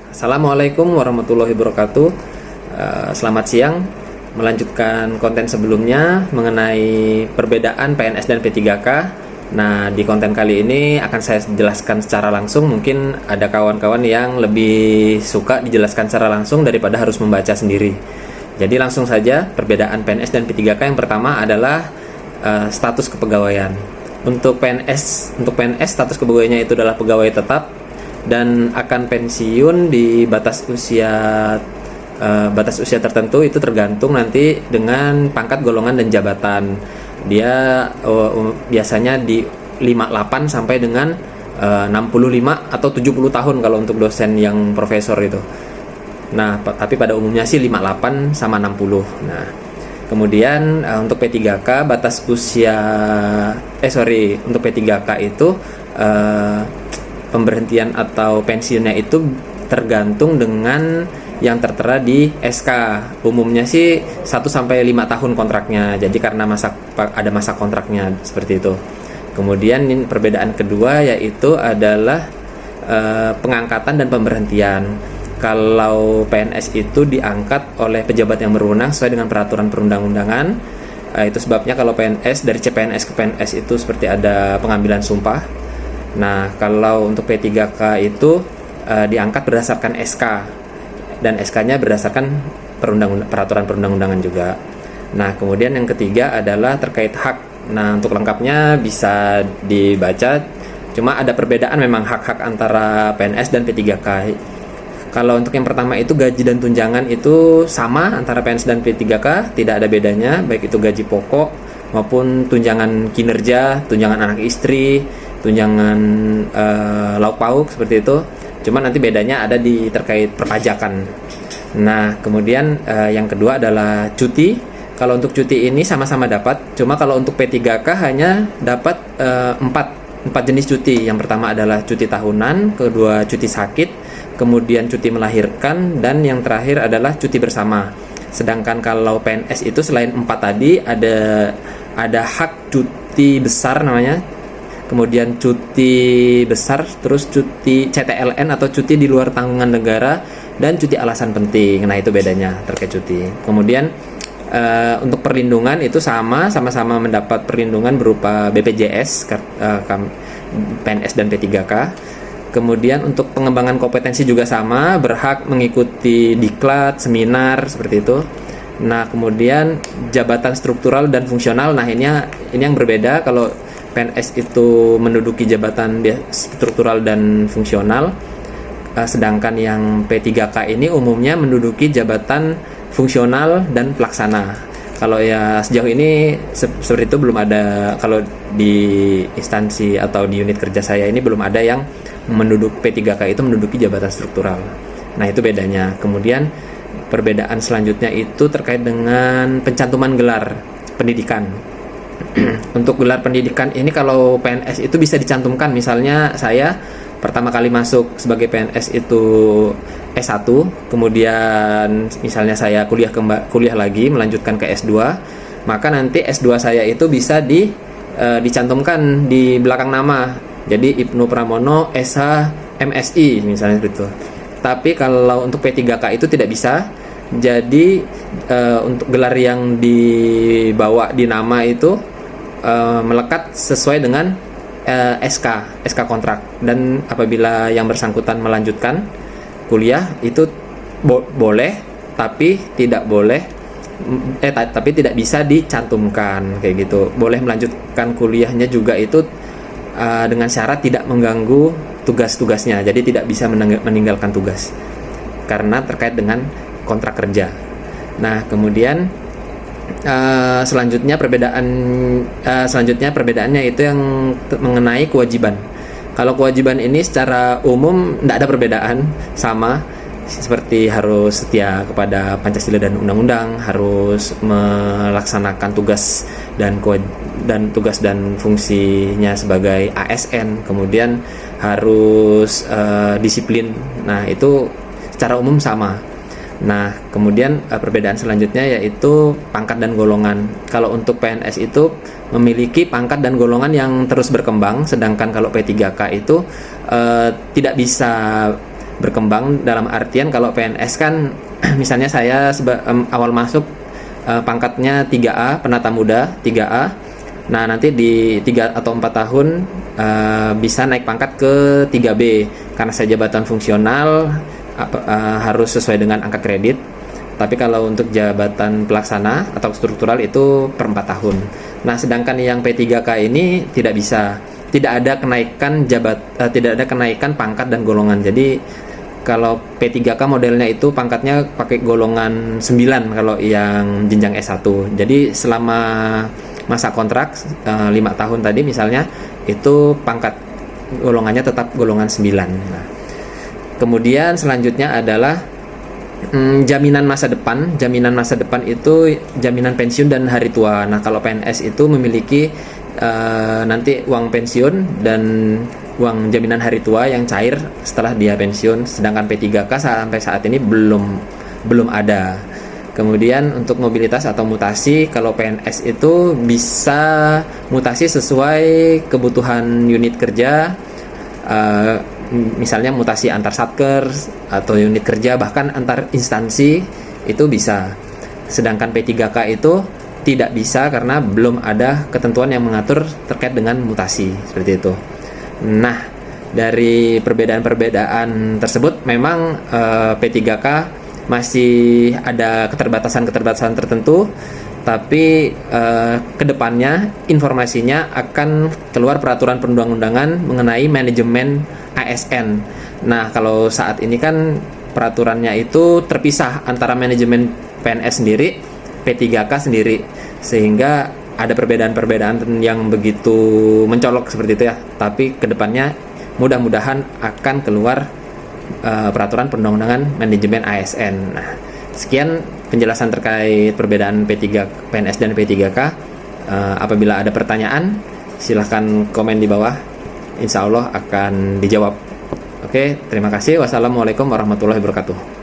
Assalamualaikum warahmatullahi wabarakatuh. Selamat siang. Melanjutkan konten sebelumnya mengenai perbedaan PNS dan P3K. Nah, di konten kali ini akan saya jelaskan secara langsung. Mungkin ada kawan-kawan yang lebih suka dijelaskan secara langsung daripada harus membaca sendiri. Jadi langsung saja, perbedaan PNS dan P3K yang pertama adalah status kepegawaian. Untuk PNS status kepegawaiannya itu adalah pegawai tetap dan akan pensiun di batas usia tertentu. Itu tergantung nanti dengan pangkat, golongan, dan jabatan. Dia biasanya di 58 sampai dengan 65 atau 70 tahun kalau untuk dosen yang profesor itu. Nah, tapi pada umumnya sih 58 sama 60. Nah, kemudian untuk P3K batas usia untuk P3K itu pemberhentian atau pensiunnya itu tergantung dengan yang tertera di SK. Umumnya sih 1 sampai 5 tahun kontraknya. Jadi karena ada masa kontraknya seperti itu. Kemudian perbedaan kedua yaitu adalah pengangkatan dan pemberhentian. Kalau PNS itu diangkat oleh pejabat yang berwenang sesuai dengan peraturan perundang-undangan. Itu sebabnya kalau PNS dari CPNS ke PNS itu seperti ada pengambilan sumpah. Nah, kalau untuk P3K itu diangkat berdasarkan SK dan SK-nya berdasarkan peraturan perundang-undangan juga. Nah, kemudian yang ketiga adalah terkait hak. Nah, untuk lengkapnya bisa dibaca. Cuma ada perbedaan memang hak-hak antara PNS dan P3K. Kalau untuk yang pertama itu gaji dan tunjangan itu sama antara PNS dan P3K, tidak ada bedanya, baik itu gaji pokok maupun tunjangan kinerja, tunjangan anak istri, tunjangan lauk pauk seperti itu. Cuma nanti bedanya ada di terkait perpajakan. Nah, kemudian yang kedua adalah cuti. Kalau untuk cuti ini sama-sama dapat, cuma kalau untuk P3K hanya dapat 4 jenis cuti. Yang pertama adalah cuti tahunan, kedua cuti sakit, kemudian cuti melahirkan, dan yang terakhir adalah cuti bersama. Sedangkan kalau PNS itu selain 4 tadi ada hak cuti besar namanya, kemudian cuti besar, terus cuti CTLN atau cuti di luar tanggungan negara, dan cuti alasan penting. Nah, itu bedanya terkait cuti. Kemudian untuk perlindungan itu sama-sama mendapat perlindungan berupa BPJS, PNS dan P3K. Kemudian untuk pengembangan kompetensi juga sama, berhak mengikuti diklat, seminar seperti itu. Nah, kemudian jabatan struktural dan fungsional. Nah, ini yang berbeda. Kalau PNS itu menduduki jabatan struktural dan fungsional, sedangkan yang P3K ini umumnya menduduki jabatan fungsional dan pelaksana. Kalau ya sejauh ini seperti itu belum ada. Kalau di instansi atau di unit kerja saya ini belum ada yang P3K itu menduduki jabatan struktural. Nah, itu bedanya. Kemudian perbedaan selanjutnya itu terkait dengan pencantuman gelar pendidikan. Untuk gelar pendidikan ini kalau PNS itu bisa dicantumkan. Misalnya saya pertama kali masuk sebagai PNS itu S1, kemudian misalnya saya kuliah lagi melanjutkan ke S2, maka nanti S2 saya itu bisa dicantumkan di belakang nama. Jadi Ibnu Pramono SH MSI misalnya seperti itu. Tapi kalau untuk P3K itu tidak bisa. Jadi untuk gelar yang dibawa di nama itu melekat sesuai dengan SK kontrak. Dan apabila yang bersangkutan melanjutkan kuliah itu boleh, tapi tidak bisa dicantumkan kayak gitu. Boleh melanjutkan kuliahnya juga itu dengan syarat tidak mengganggu tugas-tugasnya. Jadi tidak bisa meninggalkan tugas karena terkait dengan kontrak kerja. Nah, kemudian selanjutnya perbedaannya itu yang mengenai kewajiban. Kalau kewajiban ini secara umum tidak ada perbedaan, sama seperti harus setia kepada Pancasila dan undang-undang, harus melaksanakan tugas dan fungsinya sebagai ASN, kemudian harus disiplin. Nah, itu secara umum sama. Nah, kemudian perbedaan selanjutnya yaitu pangkat dan golongan. Kalau untuk PNS itu memiliki pangkat dan golongan yang terus berkembang, sedangkan kalau P3K itu tidak bisa berkembang dalam artian kalau PNS kan misalnya saya awal masuk pangkatnya 3A, penata muda 3A. Nah, nanti di 3 atau 4 tahun bisa naik pangkat ke 3B karena saya jabatan fungsional, harus sesuai dengan angka kredit. Tapi kalau untuk jabatan pelaksana atau struktural itu per 4 tahun. Nah, sedangkan yang P3K ini tidak bisa. Tidak ada kenaikan pangkat dan golongan. Jadi kalau P3K modelnya itu pangkatnya pakai golongan 9 kalau yang jenjang S1. Jadi selama masa kontrak 5 tahun tadi misalnya, itu pangkat golongannya tetap golongan 9. Nah, kemudian selanjutnya adalah jaminan masa depan. Jaminan masa depan itu jaminan pensiun dan hari tua. Nah, kalau PNS itu memiliki nanti uang pensiun dan uang jaminan hari tua yang cair setelah dia pensiun, sedangkan P3K sampai saat ini belum ada. Kemudian untuk mobilitas atau mutasi, kalau PNS itu bisa mutasi sesuai kebutuhan unit kerja, misalnya mutasi antar satker atau unit kerja, bahkan antar instansi itu bisa. Sedangkan P3K itu tidak bisa karena belum ada ketentuan yang mengatur terkait dengan mutasi seperti itu. Nah, dari perbedaan-perbedaan tersebut memang P3K masih ada keterbatasan tertentu, tapi kedepannya informasinya akan keluar peraturan perundang-undangan mengenai manajemen ASN. Nah, kalau saat ini kan peraturannya itu terpisah antara manajemen PNS sendiri, P3K sendiri, sehingga ada perbedaan-perbedaan yang begitu mencolok seperti itu ya. Tapi kedepannya mudah-mudahan akan keluar peraturan perundang-undangan manajemen ASN. Nah, sekian penjelasan terkait perbedaan PNS dan P3K. Apabila ada pertanyaan, silahkan komen di bawah. Insya Allah akan dijawab. Oke, terima kasih. Wassalamualaikum warahmatullahi wabarakatuh.